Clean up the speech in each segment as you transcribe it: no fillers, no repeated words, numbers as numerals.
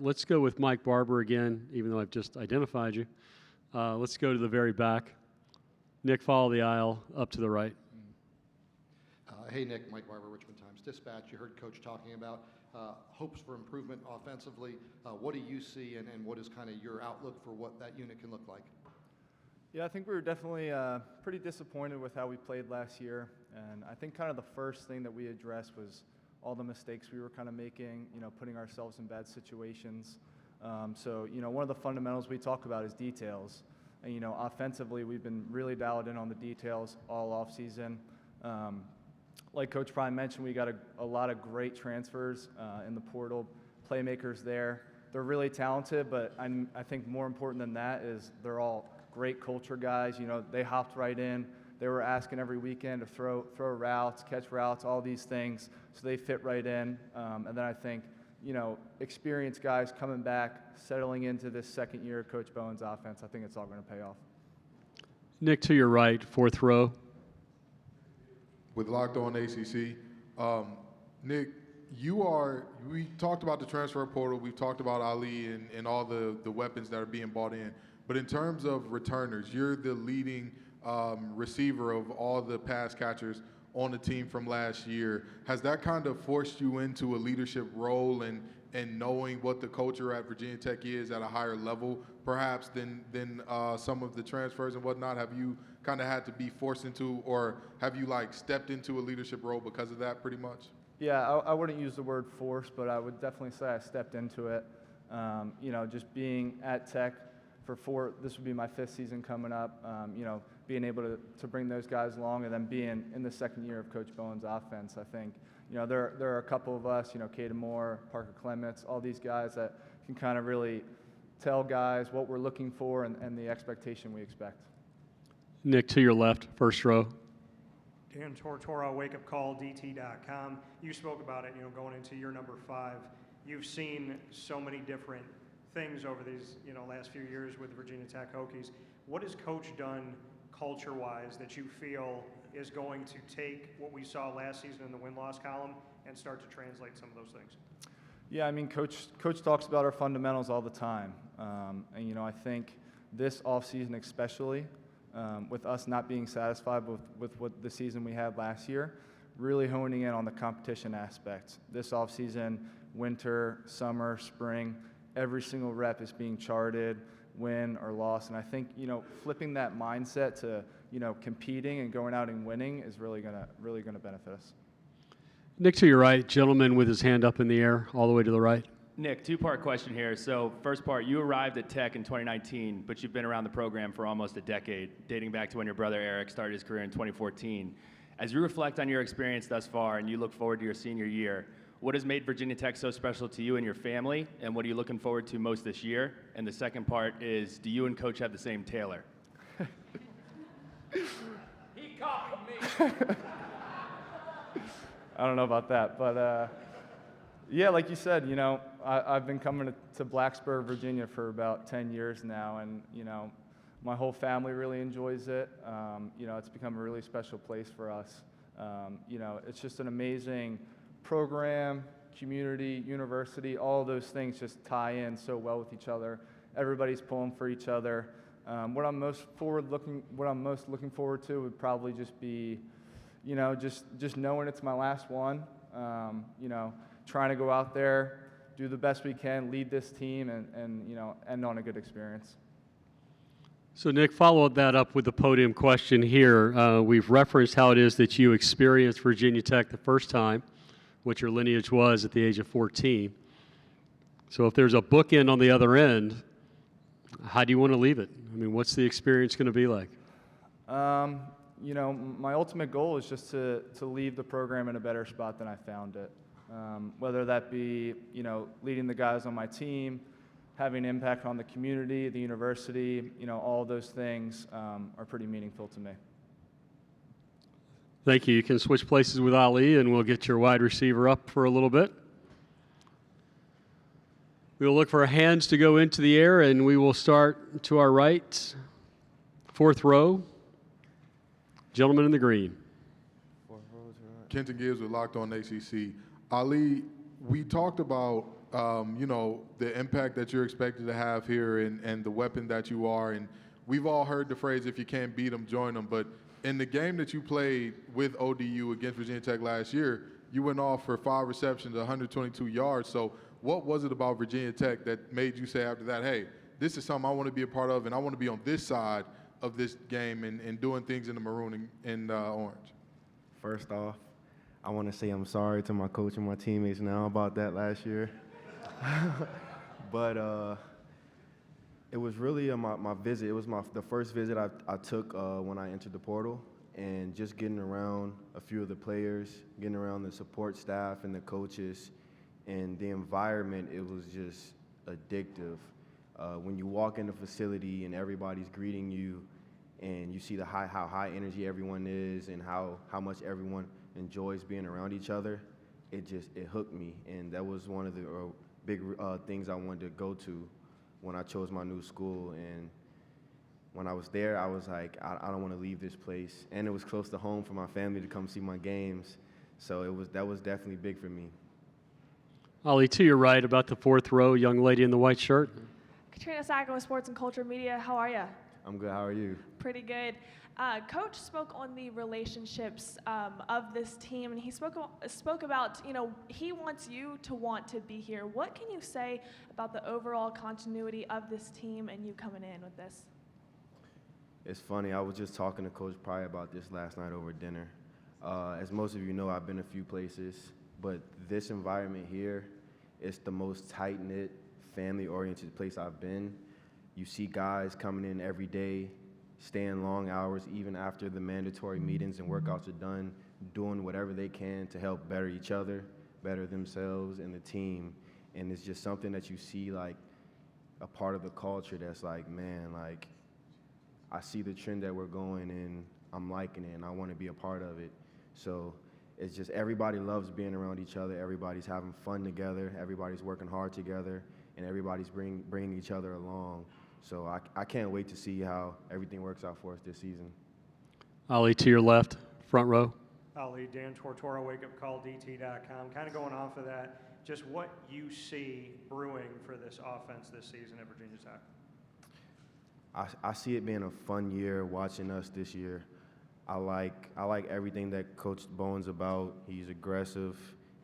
let's go with Mike Barber again, even though I've just identified you. Let's go to the very back. Nick, follow the aisle up to the right. Hey, Nick, Mike Barber, Richmond Times-Dispatch. You heard Coach talking about hopes for improvement offensively. What do you see, and what is kind of your outlook for what that unit can look like? Yeah, I think we were definitely pretty disappointed with how we played last year. And I think kind of the first thing that we addressed was all the mistakes we were kind of making, putting ourselves in bad situations. So, one of the fundamentals we talk about is details. And, offensively, we've been really dialed in on the details all offseason. Like Coach Prime mentioned, we got a lot of great transfers in the portal, playmakers there. They're really talented, but I think more important than that is they're all great culture guys. They hopped right in. They were asking every weekend to throw routes, catch routes, all these things, so they fit right in. And then I think, experienced guys coming back, settling into this second year of Coach Bowen's offense, I think it's all going to pay off. Nick, to your right, fourth row. With Locked On ACC, Nick, we talked about the transfer portal, we've talked about Ali and all the weapons that are being bought in, but in terms of returners, you're the leading receiver of all the pass catchers on the team from last year. Has that kind of forced you into a leadership role and knowing what the culture at Virginia Tech is at a higher level, perhaps, than some of the transfers and whatnot? Have you kind of had to be forced into, or have you stepped into a leadership role because of that pretty much? Yeah, I wouldn't use the word force, but I would definitely say I stepped into it. Just being at Tech this would be my 5th season coming up, being able to bring those guys along, and then being in the second year of Coach Bowen's offense, I think, there are a couple of us, Caden Moore, Parker Clements, all these guys that can kind of really tell guys what we're looking for and the expectation we expect. Nick, to your left, first row. Dan Tortora, wakeupcalldt.com. You spoke about it, going into year number 5. You've seen so many different things over these, last few years with the Virginia Tech Hokies. What has Coach done culture-wise that you feel is going to take what we saw last season in the win-loss column and start to translate some of those things? Yeah, Coach talks about our fundamentals all the time. And, I think this offseason especially, with us not being satisfied with what the season we had last year, really honing in on the competition aspect. This offseason, winter, summer, spring, every single rep is being charted, win or loss. And I think, flipping that mindset to, competing and going out and winning is really gonna benefit us. Nick, to your right, gentleman with his hand up in the air, all the way to the right. Nick, two-part question here. So first part, you arrived at Tech in 2019, but you've been around the program for almost a decade, dating back to when your brother Eric started his career in 2014. As you reflect on your experience thus far and you look forward to your senior year, what has made Virginia Tech so special to you and your family, and what are you looking forward to most this year? And the second part is, do you and Coach have the same tailor? He copied me. I don't know about that, but yeah, like you said, I've been coming to Blacksburg, Virginia for about 10 years now, and my whole family really enjoys it. It's become a really special place for us. It's just an amazing program, community, university, all those things just tie in so well with each other. Everybody's pulling for each other. What I'm most looking forward to would probably just be, just knowing it's my last one. Trying to go out there, do the best we can, lead this team, and end on a good experience. So, Nick, follow that up with the podium question here. We've referenced how it is that you experienced Virginia Tech the first time, what your lineage was at the age of 14. So if there's a bookend on the other end, how do you want to leave it? I mean, what's the experience going to be like? My ultimate goal is just to leave the program in a better spot than I found it. Whether that be, leading the guys on my team, having impact on the community, the university, all those things are pretty meaningful to me. Thank you. You can switch places with Ali, and we'll get your wide receiver up for a little bit. We'll look for hands to go into the air, and we will start to our right, fourth row. Gentleman in the green. Kenton Gibbs with Locked On ACC. Ali, we talked about you know, the impact that you're expected to have here and the weapon that you are. And we've all heard the phrase, if you can't beat them, join them. But in the game that you played with ODU against Virginia Tech last year, you went off for 5 receptions, 122 yards. So what was it about Virginia Tech that made you say after that, hey, this is something I want to be a part of, and I want to be on this side of this game and doing things in the maroon and orange? First off, I want to say I'm sorry to my coach and my teammates now about that last year. But it was really my visit. It was the first visit I took when I entered the portal, and just getting around a few of the players, getting around the support staff and the coaches, and the environment, it was just addictive. When you walk in the facility and everybody's greeting you, and you see how high energy everyone is and how much everyone enjoys being around each other, it hooked me. And that was one of the big things I wanted to go to when I chose my new school. And when I was there, I was like, I don't want to leave this place. And it was close to home for my family to come see my games. So that was definitely big for me. Ali, to your right, about the fourth row, young lady in the white shirt. Katrina Sackett with Sports and Culture Media. How are you? I'm good. How are you? Pretty good. Coach spoke on the relationships of this team, and he spoke about, he wants you to want to be here. What can you say about the overall continuity of this team and you coming in with this? It's funny. I was just talking to Coach Pryor about this last night over dinner. As most of you know, I've been a few places, but this environment here is the most tight-knit, family-oriented place I've been. You see guys coming in every day, staying long hours, even after the mandatory meetings and workouts are done, doing whatever they can to help better each other, better themselves and the team. And it's just something that you see, like, a part of the culture that's like, man, like, I see the trend that we're going and I'm liking it and I want to be a part of it. So it's just everybody loves being around each other. Everybody's having fun together. Everybody's working hard together, and everybody's bringing each other along. So I can't wait to see how everything works out for us this season. Ali, to your left, front row. Ali, Dan Tortora, wakeupcalldt.com. Kind of going off of that, just what you see brewing for this offense this season at Virginia Tech. I see it being a fun year watching us this year. I like everything that Coach Bowen's about. He's aggressive.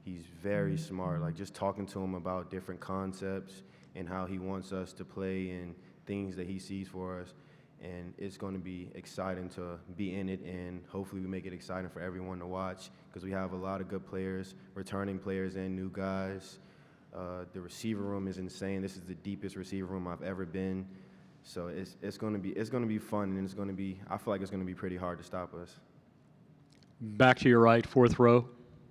He's very smart. Like, just talking to him about different concepts and how he wants us to play and things that he sees for us. And it's going to be exciting to be in it, and hopefully we make it exciting for everyone to watch, because we have a lot of good players, returning players and new guys. The receiver room is insane. This is the deepest receiver room I've ever been. So it's going to be fun, and I feel like it's going to be pretty hard to stop us. Back to your right, fourth row.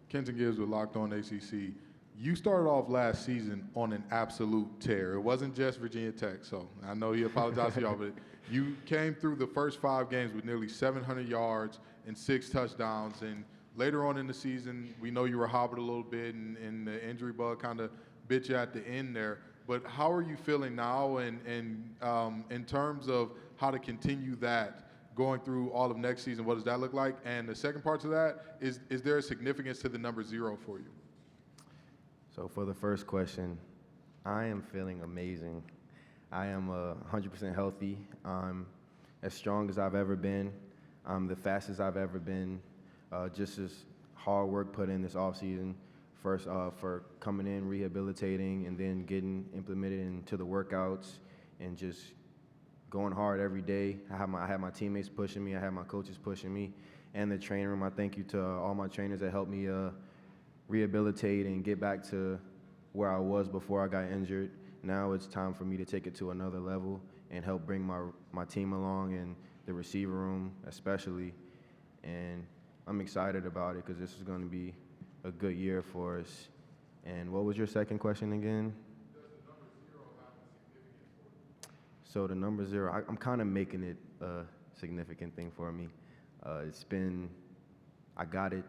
Kenton Gibbs with Locked On ACC. You started off last season on an absolute tear. It wasn't just Virginia Tech, so I know you apologize to y'all, but you came through the first 5 games with nearly 700 yards and 6 touchdowns. And later on in the season, we know you were hobbled a little bit, and the injury bug kind of bit you at the end there. But how are you feeling now, and in terms of how to continue that going through all of next season? What does that look like? And the second part to that is there a significance to the number 0 for you? So for the first question, I am feeling amazing. I am 100% healthy. I'm as strong as I've ever been. I'm the fastest I've ever been. Just as hard work put in this offseason. First, for coming in, rehabilitating, and then getting implemented into the workouts and just going hard every day. I had my teammates pushing me. I had my coaches pushing me, and the training room. I thank you to all my trainers that helped me rehabilitate and get back to where I was before I got injured. Now it's time for me to take it to another level and help bring my team along, and the receiver room especially. And I'm excited about it because this is going to be a good year for us. And what was your second question again? Does the number 0 have a significance for you? So the number 0, I'm kind of making it a significant thing for me. I got it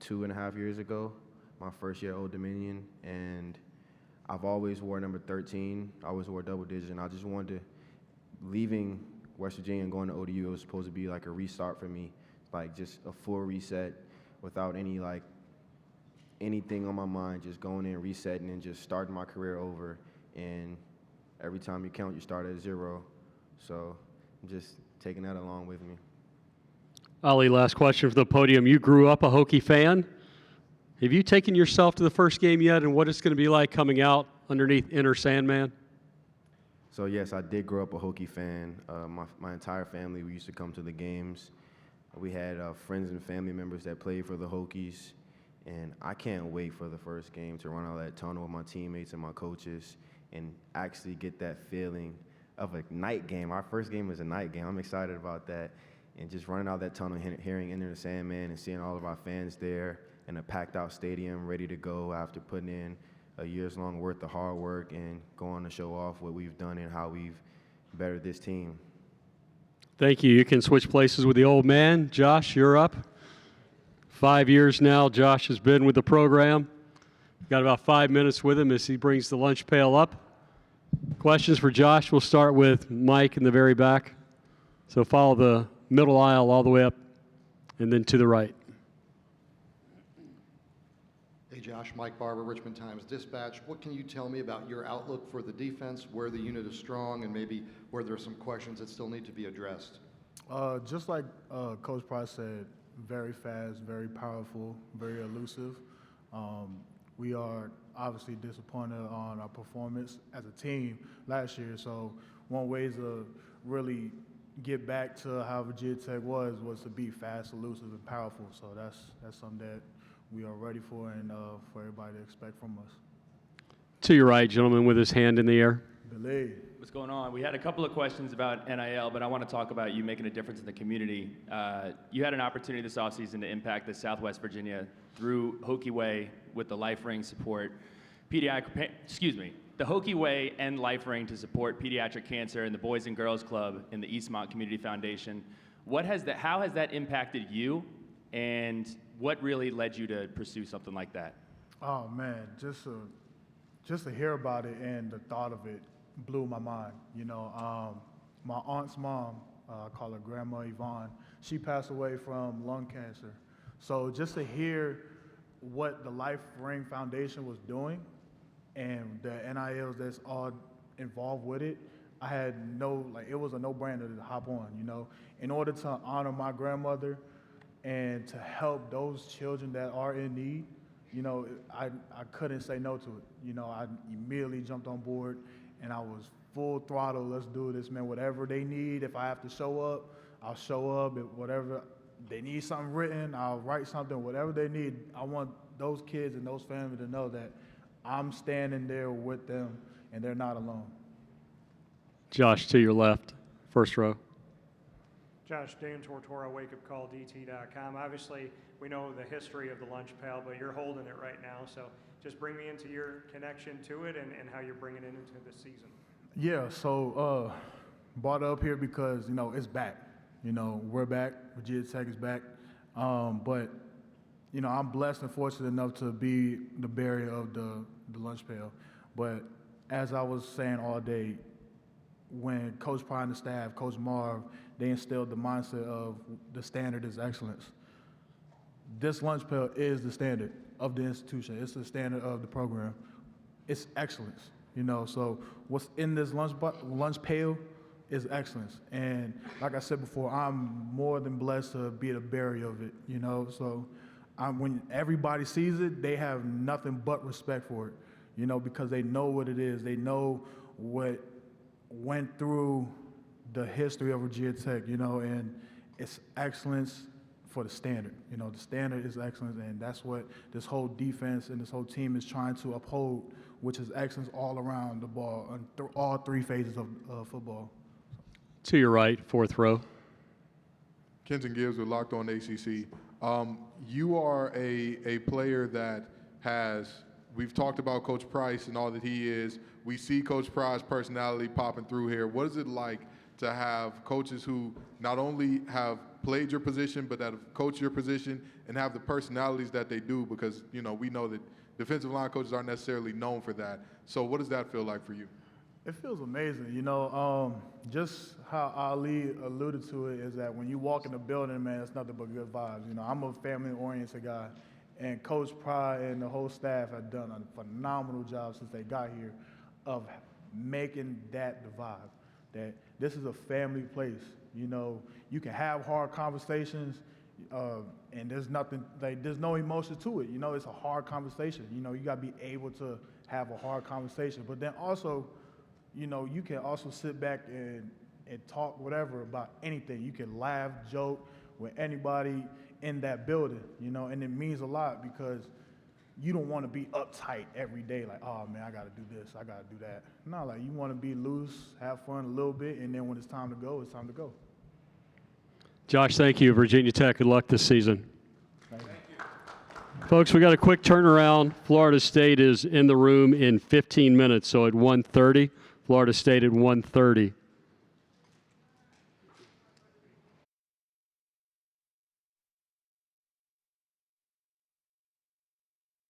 2.5 years ago, my first year at Old Dominion, and I've always wore number 13. I always wore double digits, and I just wanted to, leaving West Virginia and going to ODU, it was supposed to be like a restart for me, like just a full reset without any like anything on my mind, just going in, resetting, and just starting my career over. And every time you count, you start at 0. So I'm just taking that along with me. Ali, last question for the podium. You grew up a Hokie fan. Have you taken yourself to the first game yet, and what it's going to be like coming out underneath Inner Sandman? So yes, I did grow up a Hokie fan. My entire family, we used to come to the games. We had friends and family members that played for the Hokies, and I can't wait for the first game to run out that tunnel with my teammates and my coaches and actually get that feeling of a night game. Our first game was a night game. I'm excited about that. And just running out that tunnel, hearing Enter the Sandman and seeing all of our fans there in a packed out stadium ready to go after putting in a year's long worth of hard work and going to show off what we've done and how we've bettered this team. Thank you. You can switch places with the old man. Josh, you're up. 5 years now Josh has been with the program. Got about 5 minutes with him as he brings the lunch pail up. Questions for Josh. We'll start with Mike in the very back. So follow the middle aisle all the way up and then to the right. Hey Josh, Mike Barber, Richmond Times-Dispatch. What can you tell me about your outlook for the defense, where the unit is strong, and maybe where there are some questions that still need to be addressed? Just like Coach Price said, very fast, very powerful, very elusive. We are obviously disappointed on our performance as a team last year. So one way to really get back to how Virginia Tech was to be fast, elusive, and powerful. So that's something that we are ready for and for everybody to expect from us. To your right, gentleman with his hand in the air. Believe. What's going on? We had a couple of questions about NIL, but I want to talk about you making a difference in the community. You had an opportunity this offseason to impact the Southwest Virginia through Hokie Way with the Life Ring support, the Hokie Way and Life Ring to support pediatric cancer and the Boys and Girls Club in the Eastmont Community Foundation. How has that impacted you, and what really led you to pursue something like that? Oh man, just to hear about it and the thought of it blew my mind. You know, my aunt's mom, I call her Grandma Yvonne, she passed away from lung cancer. So just to hear what the Life Ring Foundation was doing and the NILs that's all involved with it, I had it was a no-brainer to hop on, you know. In order to honor my grandmother and to help those children that are in need, you know, I couldn't say no to it. You know, I immediately jumped on board and I was full throttle, let's do this, man. Whatever they need, if I have to show up, I'll show up. If whatever they need something written, I'll write something. Whatever they need, I want those kids and those families to know that I'm standing there with them and they're not alone. Josh, to your left, first row. Josh, Dan Tortora, wakeupcalldt.com. Obviously, we know the history of the lunch pail, but you're holding it right now. So just bring me into your connection to it and how you're bringing it into the season. Yeah, so brought it up here because, you know, it's back. You know, we're back. Virginia Tech is back. But, you know, I'm blessed and fortunate enough to be the bearer of the lunch pail. But as I was saying all day, when Coach Pryor and the staff, Coach Marv, they instilled the mindset of the standard is excellence. This lunch pail is the standard of the institution. It's the standard of the program. It's excellence, you know. So what's in this lunch pail is excellence. And like I said before, I'm more than blessed to be the bearer of it, you know. So when everybody sees it, they have nothing but respect for it, you know, because they know what it is. They know what went through the history of Virginia Tech, you know, and it's excellence for the standard. You know, the standard is excellence, and that's what this whole defense and this whole team is trying to uphold, which is excellence all around the ball, and through all three phases of football. To your right, fourth row. Kenton Gibbs with Locked On ACC. You are a player that we've talked about Coach Price and all that he is. We see Coach Price's personality popping through here. What is it like to have coaches who not only have played your position, but that have coached your position and have the personalities that they do? Because, you know, we know that defensive line coaches aren't necessarily known for that. So what does that feel like for you? It feels amazing, you know. Just how Ali alluded to it is that when you walk in the building, man, it's nothing but good vibes. You know, I'm a family-oriented guy, And Coach Pry and the whole staff have done a phenomenal job since they got here of making that the vibe, that this is a family place. You know, you can have hard conversations, and there's nothing, like, there's no emotion to it. You know, it's a hard conversation. You know, you got to be able to have a hard conversation. But then also, you know, you can also sit back and talk whatever about anything. You can laugh, joke with anybody in that building, you know, and it means a lot because you don't want to be uptight every day, like, oh man, I got to do this, I got to do that. No, like, you want to be loose, have fun a little bit, and then when it's time to go, it's time to go. Josh, thank you. Virginia Tech, good luck this season. Thank you. Folks, we got a quick turnaround. Florida State is in the room in 15 minutes, so at 1:30, Florida State at 1:30.